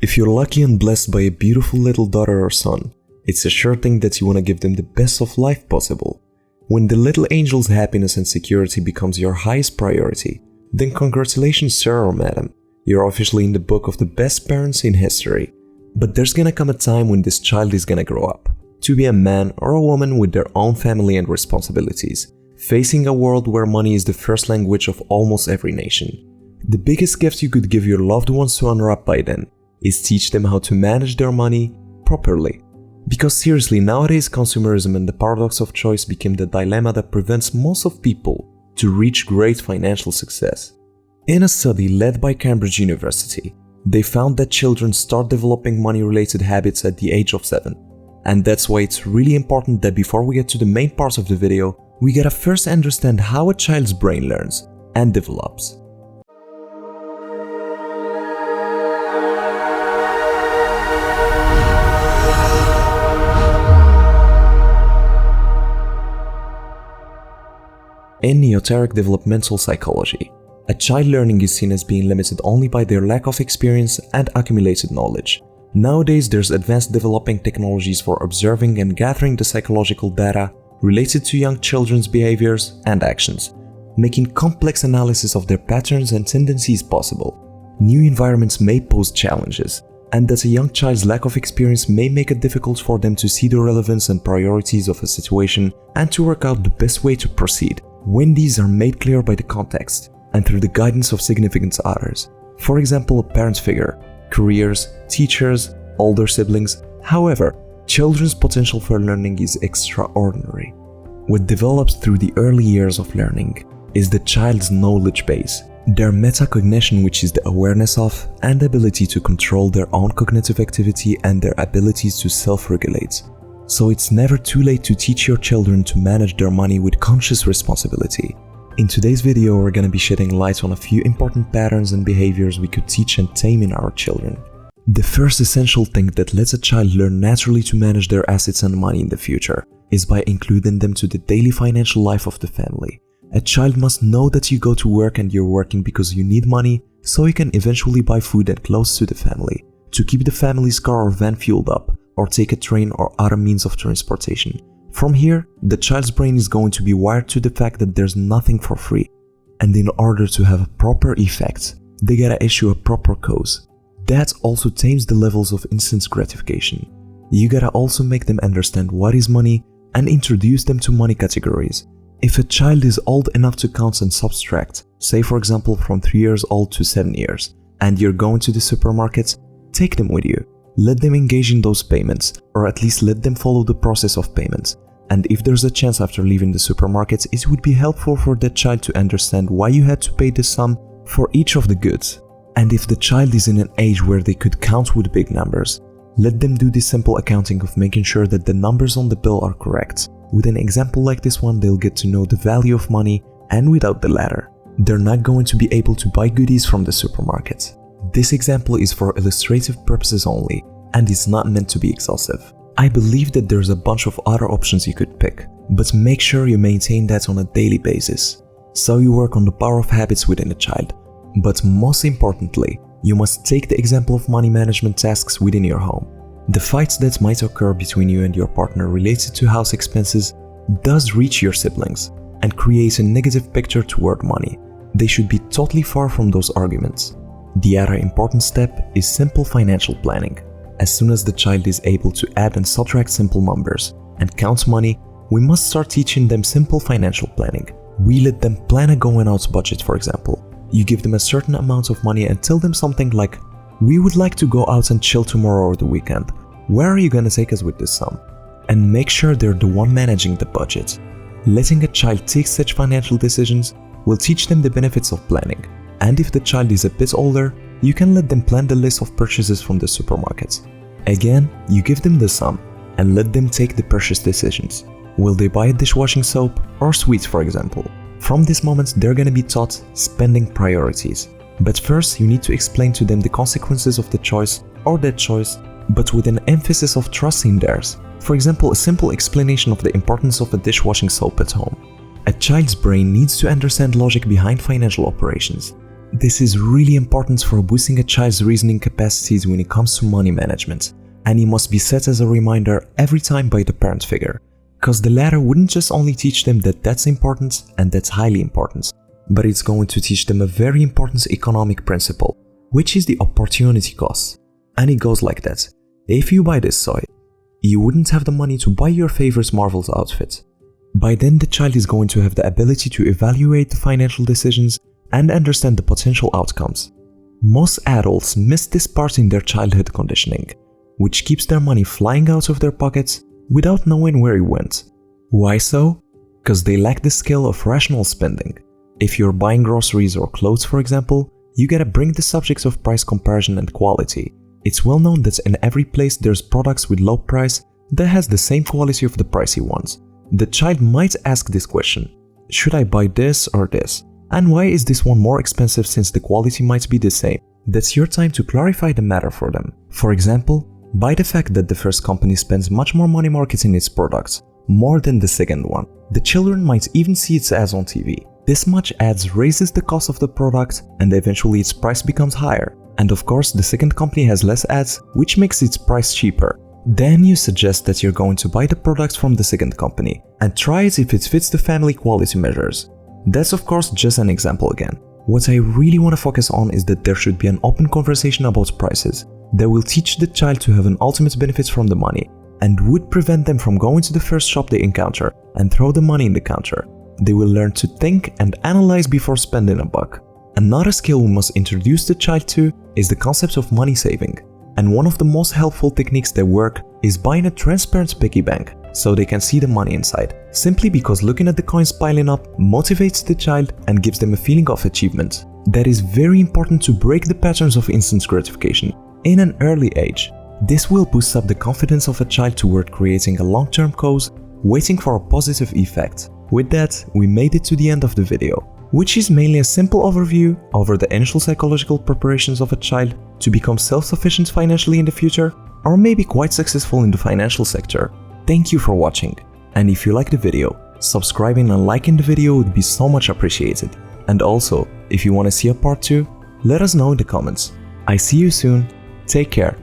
If you're lucky and blessed by a beautiful little daughter or son, it's a sure thing that you want to give them the best of life possible. When the little angel's happiness and security becomes your highest priority, then congratulations, sir or madam. You're officially in the book of the best parents in history. But there's gonna come a time when this child is gonna grow up to be a man or a woman with their own family and responsibilities, facing a world where money is the first language of almost every nation. The biggest gift you could give your loved ones to unwrap by then is teach them how to manage their money properly. Because seriously, nowadays consumerism and the paradox of choice became the dilemma that prevents most of people to reach great financial success. In a study led by Cambridge University, they found that children start developing money-related habits at the age of 7. And that's why it's really important that before we get to the main parts of the video, we gotta first understand how a child's brain learns and develops. In neoteric developmental psychology, a child learning is seen as being limited only by their lack of experience and accumulated knowledge. Nowadays, there's advanced developing technologies for observing and gathering the psychological data related to young children's behaviors and actions, making complex analysis of their patterns and tendencies possible. New environments may pose challenges, and that a young child's lack of experience may make it difficult for them to see the relevance and priorities of a situation and to work out the best way to proceed, when these are made clear by the context and through the guidance of significant others. For example, a parent figure, careers, teachers, older siblings. However, children's potential for learning is extraordinary. What develops through the early years of learning is the child's knowledge base, their metacognition, which is the awareness of and ability to control their own cognitive activity and their abilities to self-regulate. So it's never too late to teach your children to manage their money with conscious responsibility. In today's video, we're going to be shedding light on a few important patterns and behaviors we could teach and tame in our children. The first essential thing that lets a child learn naturally to manage their assets and money in the future is by including them to the daily financial life of the family. A child must know that you go to work and you're working because you need money so you can eventually buy food and clothes to the family, to keep the family's car or van fueled up, or take a train or other means of transportation. From here, the child's brain is going to be wired to the fact that there's nothing for free. And in order to have a proper effect, they gotta issue a proper cause. That also tames the levels of instant gratification. You gotta also make them understand what is money and introduce them to money categories. If a child is old enough to count and subtract, say for example from 3 years old to 7 years, and you're going to the supermarket, take them with you. Let them engage in those payments, or at least let them follow the process of payments. And if there's a chance after leaving the supermarket, it would be helpful for that child to understand why you had to pay the sum for each of the goods. And if the child is in an age where they could count with big numbers, let them do this simple accounting of making sure that the numbers on the bill are correct. With an example like this one, they'll get to know the value of money, and without the latter, they're not going to be able to buy goodies from the supermarket. This example is for illustrative purposes only, and is not meant to be exhaustive. I believe that there's a bunch of other options you could pick, but make sure you maintain that on a daily basis. So you work on the power of habits within a child. But most importantly, you must take the example of money management tasks within your home. The fights that might occur between you and your partner related to house expenses does reach your siblings and create a negative picture toward money. They should be totally far from those arguments. The other important step is simple financial planning. As soon as the child is able to add and subtract simple numbers and count money, we must start teaching them simple financial planning. We let them plan a going out budget, for example. You give them a certain amount of money and tell them something like, "We would like to go out and chill tomorrow or the weekend. Where are you gonna take us with this sum?" And make sure they're the one managing the budget. Letting a child take such financial decisions will teach them the benefits of planning. And if the child is a bit older, you can let them plan the list of purchases from the supermarket. Again, you give them the sum and let them take the purchase decisions. Will they buy a dishwashing soap or sweets, for example? From this moment, they're gonna be taught spending priorities. But first, you need to explain to them the consequences of the choice or that choice, but with an emphasis of trusting theirs. For example, a simple explanation of the importance of a dishwashing soap at home. A child's brain needs to understand logic behind financial operations. This is really important for boosting a child's reasoning capacities when it comes to money management, and it must be set as a reminder every time by the parent figure, because the latter wouldn't just only teach them that that's important and that's highly important, but it's going to teach them a very important economic principle, which is the opportunity cost. And it goes like that. If you buy this toy, you wouldn't have the money to buy your favorite Marvel's outfit. By then, the child is going to have the ability to evaluate the financial decisions and understand the potential outcomes. Most adults miss this part in their childhood conditioning, which keeps their money flying out of their pockets without knowing where it went. Why so? Because they lack the skill of rational spending. If you're buying groceries or clothes, for example, you gotta bring the subjects of price comparison and quality. It's well known that in every place there's products with low price that has the same quality of the pricey ones. The child might ask this question: should I buy this or this? And why is this one more expensive since the quality might be the same? That's your time to clarify the matter for them. For example, by the fact that the first company spends much more money marketing its products, more than the second one. The children might even see its ads on TV. This much ads raises the cost of the product and eventually its price becomes higher. And of course, the second company has less ads, which makes its price cheaper. Then you suggest that you're going to buy the product from the second company and try it if it fits the family quality measures. That's of course just an example again. What I really want to focus on is that there should be an open conversation about prices that will teach the child to have an ultimate benefit from the money and would prevent them from going to the first shop they encounter and throw the money in the counter. They will learn to think and analyze before spending a buck. Another skill we must introduce the child to is the concept of money saving. And one of the most helpful techniques that work is buying a transparent piggy bank so they can see the money inside, simply because looking at the coins piling up motivates the child and gives them a feeling of achievement. That is very important to break the patterns of instant gratification in an early age. This will boost up the confidence of a child toward creating a long-term cause, waiting for a positive effect. With that, we made it to the end of the video, which is mainly a simple overview over the initial psychological preparations of a child to become self-sufficient financially in the future, or maybe quite successful in the financial sector. Thank you for watching, and if you liked the video, subscribing and liking the video would be so much appreciated. And also, if you want to see a part 2, let us know in the comments. I see you soon, take care.